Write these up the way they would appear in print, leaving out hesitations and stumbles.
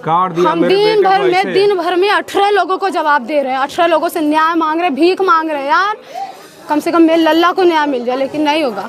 काट दिया हम मेरे दिन भर में 18 लोगों को जवाब दे रहे हैं, 18 लोगों से न्याय मांग रहे हैं, भीख मांग रहे हैं। यार कम से कम मेरे लल्ला को न्याय मिल जाए, लेकिन नहीं होगा,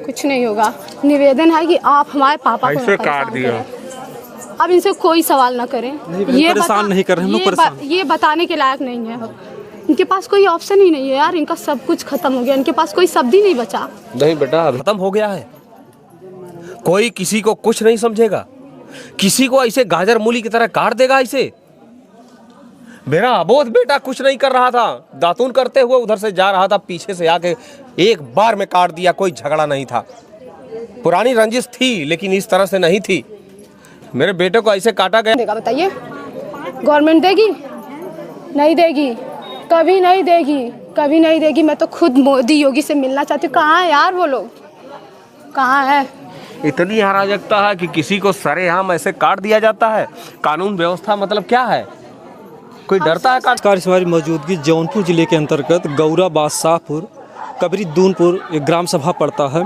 कुछ नहीं होगा। निवेदन है कि आप हमारे पापा को ऐसे काट दिया। अब इनसे कोई सवाल ना करें, ये परेशान नहीं कर रहे हम लोग, परेशान ये बताने के लायक नहीं है। अब इनके पास कोई ऑप्शन ही नहीं है यार, इनका सब कुछ खत्म हो गया, इनके पास कोई शब्द ही नहीं बचा। नहीं बेटा, खत्म हो गया है। कोई किसी को कुछ नहीं समझेगा, किसी को ऐसे गाजर मूली की तरह काट देगा ऐसे। मेरा अबोध बेटा कुछ नहीं कर रहा था, दातून करते हुए उधर से जा रहा था, पीछे से आके एक बार में काट दिया। कोई झगड़ा नहीं था, पुरानी रंजिश थी लेकिन इस तरह से नहीं थी। मेरे बेटे को ऐसे काटा गया। देगा बताइए, गवर्नमेंट देगी? नहीं देगी, कभी नहीं देगी, कभी नहीं देगी। मैं तो खुद मोदी योगी से मिलना चाहती हूँ। कहाँ है यार वो लोग, कहाँ है? इतनी अराजकता है कि किसी को सरेआम ऐसे काट दिया जाता है। कानून व्यवस्था मतलब क्या है? कोई डरता है काट? हमारी मौजूदगी जौनपुर जिले के अंतर्गत गौरा बादशाहपुर कबरी दूनपुर एक ग्राम सभा पड़ता है।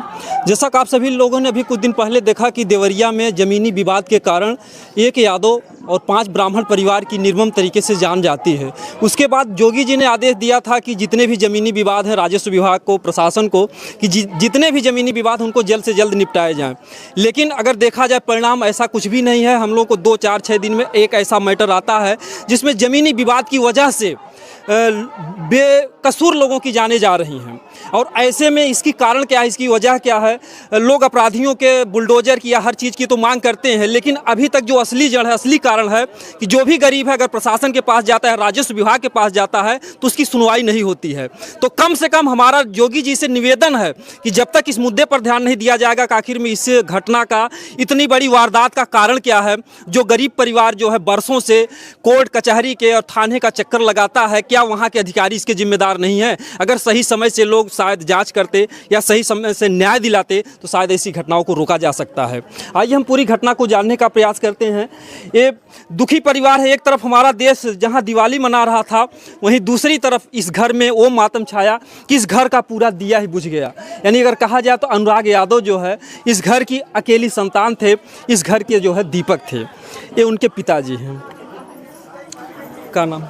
जैसा कि आप सभी लोगों ने अभी कुछ दिन पहले देखा कि देवरिया में ज़मीनी विवाद के कारण एक यादव और 5 ब्राह्मण परिवार की निर्मम तरीके से जान जाती है। उसके बाद जोगी जी ने आदेश दिया था कि जितने भी ज़मीनी विवाद हैं राजस्व विभाग को, प्रशासन को, कि जितने भी ज़मीनी विवाद उनको जल्द से जल्द निपटाए जाएं। लेकिन अगर देखा जाए परिणाम ऐसा कुछ भी नहीं है। हम लोग को 2, 4, 6 दिन में एक ऐसा मैटर आता है जिसमें ज़मीनी विवाद की वजह से बेकसूर लोगों की जानें जा रही हैं। और ऐसे में इसकी कारण क्या है, इसकी वजह क्या है? लोग अपराधियों के बुलडोजर की या हर चीज़ की तो मांग करते हैं, लेकिन अभी तक जो असली जड़ है, असली कारण है कि जो भी गरीब है अगर प्रशासन के पास जाता है, राजस्व विभाग के पास जाता है तो उसकी सुनवाई नहीं होती है। तो कम से कम हमारा योगी जी से निवेदन है कि जब तक इस मुद्दे पर ध्यान नहीं दिया जाएगा कि आखिर में इस घटना का, इतनी बड़ी वारदात का कारण क्या है, जो गरीब परिवार जो है बरसों से कोर्ट कचहरी के और थाने का चक्कर लगाता है, क्या वहाँ के अधिकारी इसके जिम्मेदार नहीं है? अगर सही समय से लोग शायद जांच करते या सही समय से न्याय दिलाते तो शायद ऐसी घटनाओं को रोका जा सकता है। आइए हम पूरी घटना को जानने का प्रयास करते हैं। ये दुखी परिवार है। एक तरफ हमारा देश जहां दिवाली मना रहा था, वहीं दूसरी तरफ इस घर में वो मातम छाया कि इस घर का पूरा दिया ही बुझ गया। यानी अगर कहा जाए तो अनुराग यादव जो है इस घर की अकेली संतान थे, इस घर के जो है दीपक थे। ये उनके पिताजी हैं। क्या नाम?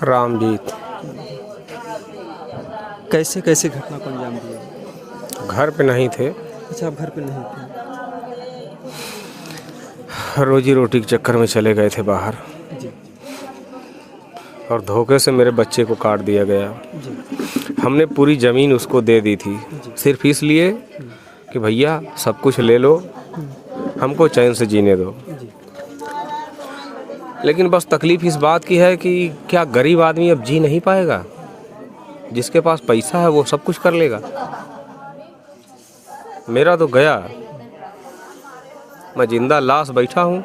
रामजीत। कैसे कैसे घटना को अंजाम दिया? घर पे नहीं थे। अच्छा, आप घर पे नहीं थे। रोजी रोटी के चक्कर में चले गए थे बाहर जी। और धोखे से मेरे बच्चे को काट दिया गया जी। हमने पूरी ज़मीन उसको दे दी थी, सिर्फ इसलिए कि भैया सब कुछ ले लो, हमको चैन से जीने दो। लेकिन बस तकलीफ़ इस बात की है कि क्या गरीब आदमी अब जी नहीं पाएगा? जिसके पास पैसा है वो सब कुछ कर लेगा। मेरा तो गया, मैं जिंदा लाश बैठा हूँ।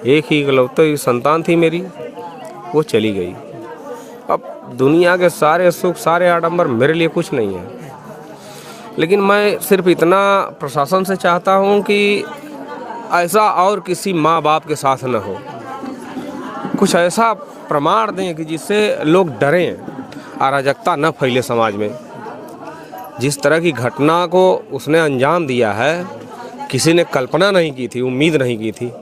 एक ही इकलौती संतान थी मेरी, वो चली गई। अब दुनिया के सारे सुख, सारे आडंबर मेरे लिए कुछ नहीं है। लेकिन मैं सिर्फ इतना प्रशासन से चाहता हूँ कि ऐसा और किसी माँ बाप के साथ न हो। कुछ ऐसा प्रमाण दें कि जिससे लोग डरें, अराजकता न फैले समाज में। जिस तरह की घटना को उसने अंजाम दिया है, किसी ने कल्पना नहीं की थी, उम्मीद नहीं की थी।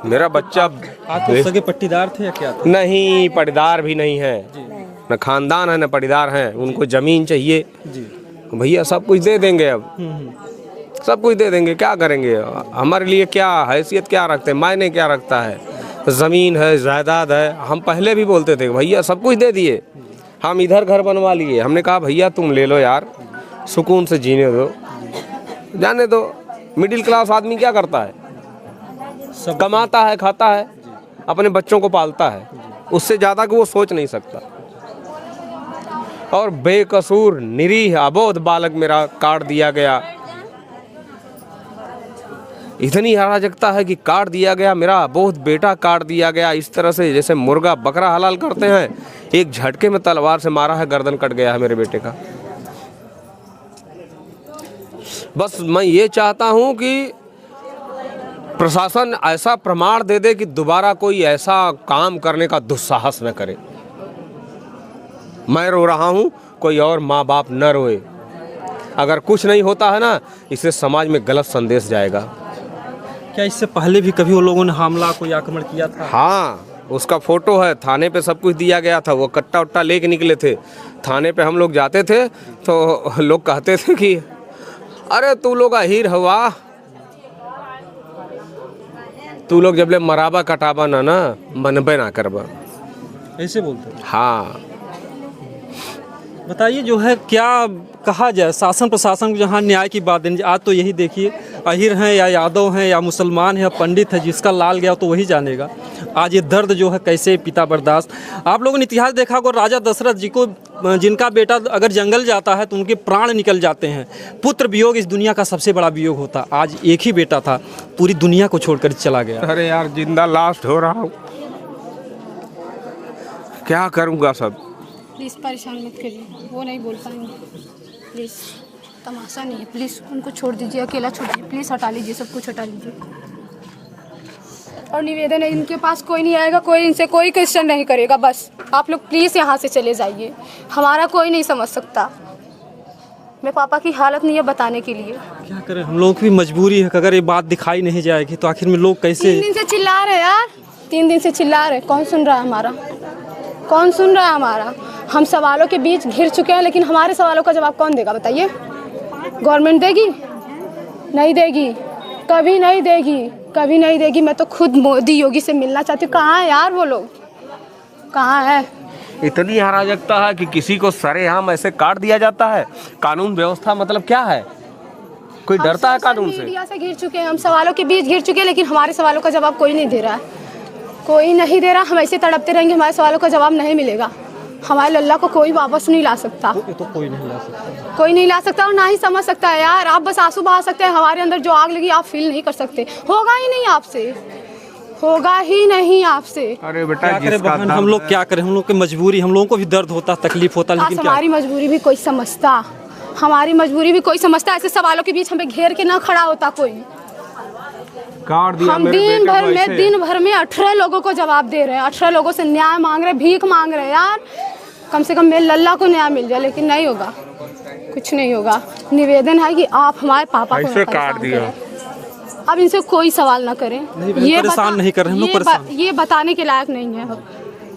मेरा बच्चा आप सगे पट्टीदार थे या क्या थे? नहीं, पट्टीदार भी नहीं है, न खानदान है न पट्टीदार हैं। उनको ज़मीन चाहिए जी। भैया, सब कुछ दे देंगे। अब सब कुछ दे देंगे, क्या करेंगे? हमारे लिए क्या हैसियत क्या रखते हैं, मायने क्या रखता है? ज़मीन है, जायदाद है। हम पहले भी बोलते थे भैया सब कुछ दे दिए, हम इधर घर बनवा लिए। हमने कहा भैया तुम ले लो यार, सुकून से जीने दो, जाने दो। मिडिल क्लास आदमी क्या करता है? सब कमाता है, खाता है, अपने बच्चों को पालता है, उससे ज़्यादा कि वो सोच नहीं सकता। और बेकसूर निरीह अबोध बालक मेरा काट दिया गया। इतनी अराजकता है कि काट दिया गया, मेरा अबोध बेटा काट दिया गया। इस तरह से जैसे मुर्गा बकरा हलाल करते हैं, एक झटके में तलवार से मारा है, गर्दन कट गया है मेरे बेटे का। बस मैं ये चाहता हूं कि प्रशासन ऐसा प्रमाण दे दे कि दोबारा कोई ऐसा काम करने का दुस्साहस न करे। मैं रो रहा हूं, कोई और माँ बाप न रोए। अगर कुछ नहीं होता है ना, इससे समाज में गलत संदेश जाएगा। क्या इससे पहले भी कभी वो लोगों ने हमला कोई आक्रमण किया था? हाँ, उसका फोटो है, थाने पे सब कुछ दिया गया था। वो कट्टा उट्टा लेके निकले थे थाने पे। हम लोग जाते थे तो लोग कहते थे कि अरे तू लोग अहीर हवा, तू लोग जब ले मराबा कटाबा ना मनबे ना करबा, ऐसे बोलते हैं। हाँ। बताइए जो है क्या कहा जाए, शासन प्रशासन जहाँ न्याय की बात देनी, आज तो यही देखिए अहीर हैं या यादव हैं या मुसलमान है या पंडित है, जिसका लाल गया तो वही जानेगा। आज ये दर्द जो है कैसे पिता बर्दाश्त। आप लोगों ने इतिहास देखा होगा, राजा दशरथ जी को जिनका बेटा अगर जंगल जाता है तो उनके प्राण निकल जाते हैं। पुत्र वियोग इस दुनिया का सबसे बड़ा वियोग होता। आज एक ही बेटा था, पूरी दुनिया को छोड़कर चला गया। अरे यार, जिंदा लास्ट हो रहा हूँ, क्या करूँगा सब। प्लीज़ परेशान मत करिए, वो नहीं बोल पाएंगे। प्लीज़, तमाशा नहीं है, प्लीज़ उनको छोड़ दीजिए, अकेला छोड़ दीजिए, प्लीज़ हटा लीजिए, सब कुछ हटा लीजिए। और निवेदन है, इनके पास कोई नहीं आएगा, कोई इनसे कोई क्वेश्चन नहीं करेगा। बस आप लोग प्लीज़ यहाँ से चले जाइए, हमारा कोई नहीं समझ सकता। मेरे पापा की हालत नहीं है बताने के लिए। क्या करें, हम लोगों की मजबूरी है कि अगर ये बात दिखाई नहीं जाएगी तो आखिर में लोग कैसे। 3 दिन से चिल्ला रहे यार, 3 दिन से चिल्ला रहे, कौन सुन रहा है हमारा? कौन सुन रहा है हमारा? हम सवालों के बीच घिर चुके हैं, लेकिन हमारे सवालों का जवाब कौन देगा बताइए? गवर्नमेंट देगी? नहीं देगी, कभी नहीं देगी, कभी नहीं देगी। मैं तो खुद मोदी योगी से मिलना चाहती हूँ। कहाँ है यार वो लोग, कहाँ है? इतनी अराजकता है कि किसी को सरेआम ऐसे काट दिया जाता है। कानून व्यवस्था मतलब क्या है? कोई डरता है कानून से? मीडिया से घिर चुके हैं, हम सवालों के बीच घिर चुके हैं, लेकिन हमारे सवालों का जवाब कोई नहीं दे रहा है, कोई नहीं दे रहा। हम ऐसे तड़पते रहेंगे, हमारे सवालों का जवाब नहीं मिलेगा। हमारे लल्ला को कोई वापस नहीं ला सकता, तो कोई नहीं ला सकता, कोई नहीं ला सकता और ना ही समझ सकता है यार। आप बस आंसू बहा सकते हैं, हमारे अंदर जो आग लगी आप फील नहीं कर सकते। होगा ही नहीं आपसे, होगा ही नहीं आपसे। अरे बेटा, क्या करें बहन, हम लोग क्या करें, हम लोग की मजबूरी, हम लोगों को भी दर्द होता, तकलीफ होता, लेकिन क्या? हमारी मजबूरी भी कोई समझता, हमारी मजबूरी भी कोई समझता। ऐसे सवालों के बीच हमें घेर के ना खड़ा होता कोई। काट दिया हम दिन भर में 18 लोगों को जवाब दे रहे हैं, 18 लोगों से न्याय मांग रहे हैं, भीख मांग रहे हैं यार। कम से कम मेरे लल्ला को न्याय मिल जाए, लेकिन नहीं होगा, कुछ नहीं होगा। निवेदन है कि आप हमारे पापा को ऐसे काट दिया। अब इनसे कोई सवाल ना करें। ये परेशान नहीं कर रहे, हम लोग परेशान। ये बताने के लायक नहीं है।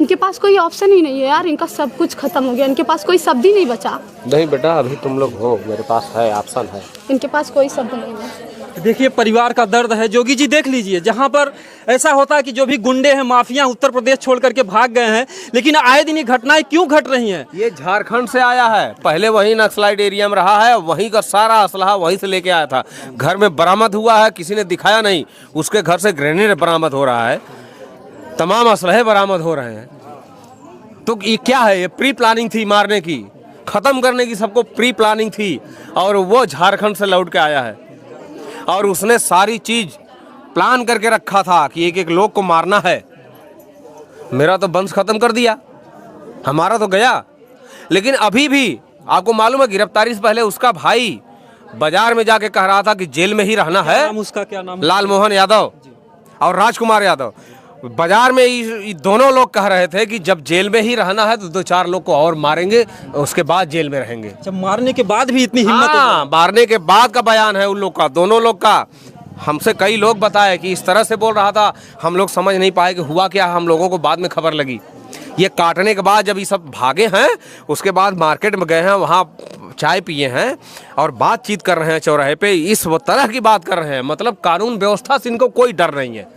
इनके पास कोई ऑप्शन ही नहीं है यार, इनका सब कुछ खत्म हो गया, इनके पास कोई शब्द ही नहीं बचा। नहीं बेटा, अभी तुम लोग हो, मेरे पास है, ऑप्शन है। इनके पास कोई शब्द नहीं है। देखिए परिवार का दर्द है। जोगी जी देख लीजिए, जहाँ पर ऐसा होता है कि जो भी गुंडे हैं, माफिया उत्तर प्रदेश छोड़ करके भाग गए हैं, लेकिन आए दिन ये घटनाएं क्यों घट रही हैं? ये झारखंड से आया है, पहले वही नक्सलाइट एरिया में रहा है, वहीं का सारा असलहा वहीं से लेके आया था। घर में बरामद हुआ है, किसी ने दिखाया नहीं। उसके घर से ग्रेनेड बरामद हो रहा है, तमाम असलहे बरामद हो रहे हैं। तो ये क्या है? ये प्री प्लानिंग थी मारने की, खत्म करने की, सबको प्री प्लानिंग थी। और वो झारखंड से लौट के आया है और उसने सारी चीज प्लान करके रखा था कि एक एक लोग को मारना है। मेरा तो वंश खत्म कर दिया, हमारा तो गया। लेकिन अभी भी आपको मालूम है, गिरफ्तारी से पहले उसका भाई बाजार में जाके कह रहा था कि जेल में ही रहना है। उसका क्या नाम? लाल मोहन यादव और राजकुमार यादव। बाजार में ये दोनों लोग कह रहे थे कि जब जेल में ही रहना है तो 2-4 लोग को और मारेंगे, उसके बाद जेल में रहेंगे। जब मारने के बाद भी इतनी हिम्मत? हाँ, मारने के बाद का बयान है उन लोग का, दोनों लोग का। हमसे कई लोग बताए कि इस तरह से बोल रहा था, हम लोग समझ नहीं पाए कि हुआ क्या। हम लोगों को बाद में खबर लगी। ये काटने के बाद जब ये सब भागे हैं, उसके बाद मार्केट में गए हैं, वहाँ चाय पिए हैं और बातचीत कर रहे हैं चौराहे पे, इस तरह की बात कर रहे हैं। मतलब कानून व्यवस्था से इनको कोई डर नहीं है।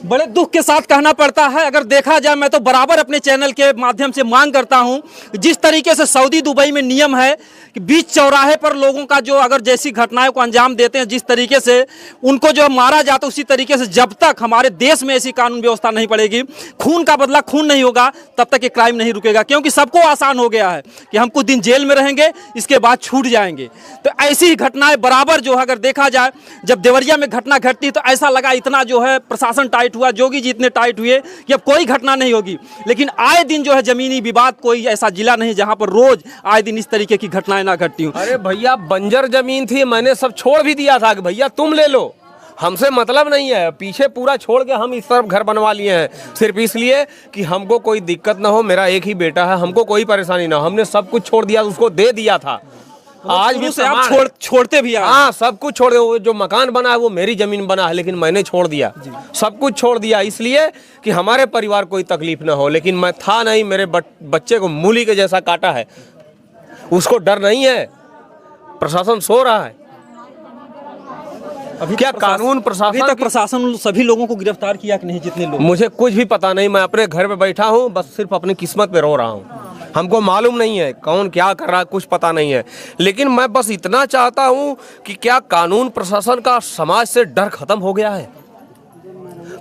बड़े दुख के साथ कहना पड़ता है। अगर देखा जाए, मैं तो बराबर अपने चैनल के माध्यम से मांग करता हूं, जिस तरीके से सऊदी दुबई में नियम है कि बीच चौराहे पर लोगों का जो अगर जैसी घटनाओं को अंजाम देते हैं, जिस तरीके से उनको जो मारा जाता है, उसी तरीके से जब तक हमारे देश में ऐसी कानून व्यवस्था नहीं पड़ेगी, खून का बदला खून नहीं होगा, तब तक ये क्राइम नहीं रुकेगा। क्योंकि सबको आसान हो गया है कि हम कुछ दिन जेल में रहेंगे, इसके बाद छूट जाएंगे। तो ऐसी ही घटनाएं बराबर जो है, अगर देखा जाए, जब देवरिया में घटना घटती तो ऐसा लगा इतना जो है प्रशासन टाइट हुआ, जोगी जी इतने टाइट हुए कि अब कोई घटना नहीं होगी। लेकिन आए दिन जो है जमीनी विवाद, कोई ऐसा जिला नहीं जहां पर रोज आए दिन इस तरीके की घटनाएं ना घटती हूं। अरे भैया, बंजर जमीन थी, मैंने सब छोड़ भी दिया था कि भैया तुम ले लो, हमसे मतलब नहीं है। पीछे पूरा छोड़ के हम इस तरफ घर बनवा लिए हैं, सिर्फ इसलिए कि हमको कोई दिक्कत ना हो। मेरा एक ही बेटा है, हमको कोई परेशानी ना हो। हमने सब कुछ छोड़ दिया, उसको दे दिया था। आज भी शुरू से आप समान है। छोड़ते भी आ रहे हैं। हाँ, सब कुछ छोड़ दिया। जो मकान बना है वो मेरी जमीन बना है, लेकिन मैंने छोड़ दिया, सब कुछ छोड़ दिया, इसलिए कि हमारे परिवार को कोई तकलीफ ना हो। लेकिन मैं था नहीं, मेरे बच्चे को मूली के जैसा काटा है, उसको डर नहीं है। प्रशासन सो रहा है। अभी क्या तक कानून अभी तक प्रशासन सभी लोगों को गिरफ्तार किया कि नहीं? जितने लोग, मुझे कुछ भी पता नहीं। मैं अपने घर पे बैठा हूँ, बस सिर्फ अपनी किस्मत पे रो रहा हूँ। हमको मालूम नहीं है कौन क्या कर रहा है, कुछ पता नहीं है। लेकिन मैं बस इतना चाहता हूँ कि क्या कानून प्रशासन का समाज से डर खत्म हो गया है?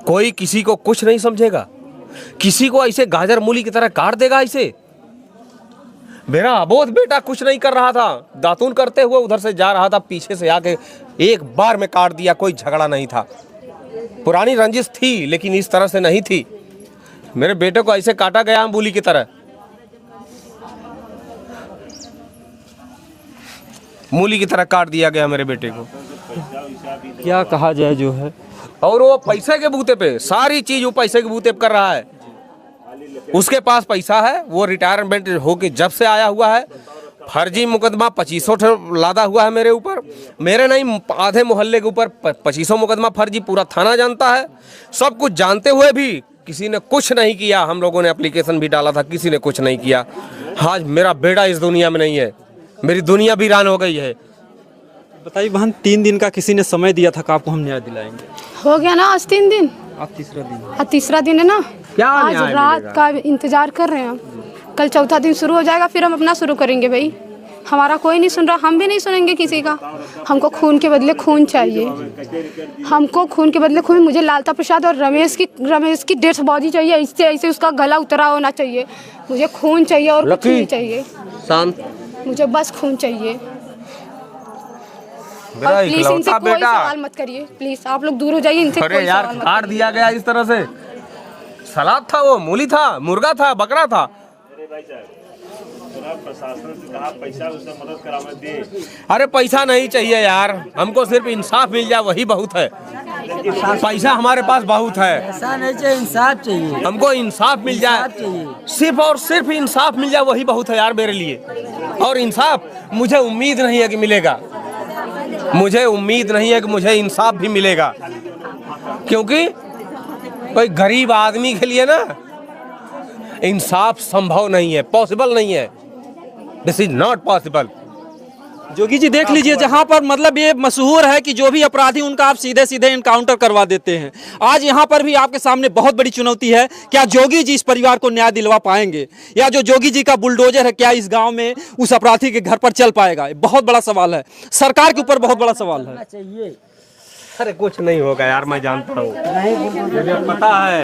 कोई किसी को कुछ नहीं समझेगा, किसी को ऐसे गाजर मूली की तरह काट देगा ऐसे। मेरा अबोध बेटा कुछ नहीं कर रहा था, दातून करते हुए उधर से जा रहा था, पीछे से आके एक बार में काट दिया। कोई झगड़ा नहीं था, पुरानी रंजिश थी, लेकिन इस तरह से नहीं थी। मेरे बेटे को ऐसे काटा गया मूली की तरह, मूली की तरह काट दिया गया मेरे बेटे को। क्या कहा जाए जो है। और वो पैसे के बूते पे, सारी चीज वो पैसे के बूते पे कर रहा है। उसके पास पैसा है, वो रिटायरमेंट होके जब से आया हुआ है। फर्जी मुकदमा 2500 लादा हुआ है मेरे ऊपर, मेरे नहीं आधे मोहल्ले के ऊपर 2500 मुकदमा फर्जी। पूरा थाना जानता है। सब कुछ जानते हुए भी किसी ने कुछ नहीं किया। हम लोगों ने एप्लीकेशन भी डाला था, किसी ने कुछ नहीं किया। आज मेरा बेटा इस दुनिया में नहीं है, मेरी दुनिया वीरान हो गई है। बताइए बहन, 3 दिन का किसी ने समय दिया था कि आपको हम न्याय दिलाएंगे, हो गया ना आज 3 दिन, आज तीसरा दिन है। आज तीसरा दिन है ना। क्या आज न्याय रात मिलेगा? का इंतजार कर रहे हैं हम। कल चौथा दिन शुरू हो जाएगा, फिर हम अपना शुरू करेंगे। भाई हमारा कोई नहीं सुन रहा, हम भी नहीं सुनेंगे किसी का। हमको खून के बदले खून चाहिए, हमको खून के बदले खून। मुझे लालता प्रसाद और रमेश की डेथ बॉडी चाहिए, इससे ऐसे उसका गला उतरा होना चाहिए। मुझे खून चाहिए और कुछ नहीं चाहिए, शांत। मुझे बस खून चाहिए। मेरा और प्लीज इनसे इकलौता कोई बेटा। सवाल मत करिए, प्लीज आप लोग दूर हो जाइए इनसे। अरे कोई यार, सवाल मत काट दिया गया इस तरह से। सलाद था, वो मूली था, मुर्गा था, बकरा था। प्रशासन से कहा पैसा उससे मदद कराने दे। अरे पैसा नहीं चाहिए यार, हमको सिर्फ इंसाफ मिल जाए वही बहुत है। पैसा हमारे पास बहुत है, ऐसा नहीं चाहिए, इंसाफ चाहिए। हमको इंसाफ मिल जाए, सिर्फ और सिर्फ इंसाफ मिल जाए वही बहुत है यार मेरे लिए। और इंसाफ मुझे उम्मीद नहीं है कि मिलेगा, मुझे उम्मीद नहीं है कि मुझे इंसाफ भी मिलेगा, क्योंकि कोई गरीब आदमी के लिए ना इंसाफ संभव नहीं है, पॉसिबल नहीं है। This is not possible. Jogi ji देख लीजिए, जहां पर मतलब ये मशहूर है कि जो भी अपराधी उनका आप सीधे सीधे इनकाउंटर करवा देते हैं। आज यहां पर भी आपके सामने बहुत बड़ी चुनौती है। क्या जोगी जी इस परिवार को न्याय दिलवा पाएंगे, या जो जोगी जी का बुलडोजर है क्या इस गांव में उस अपराधी के घर पर चल पाएगा? ये बहुत बड़ा सवाल है, सरकार के ऊपर बहुत बड़ा सवाल है। चाहिए। अरे कुछ नहीं होगा यार, मैं जानता हूँ, मुझे पता है।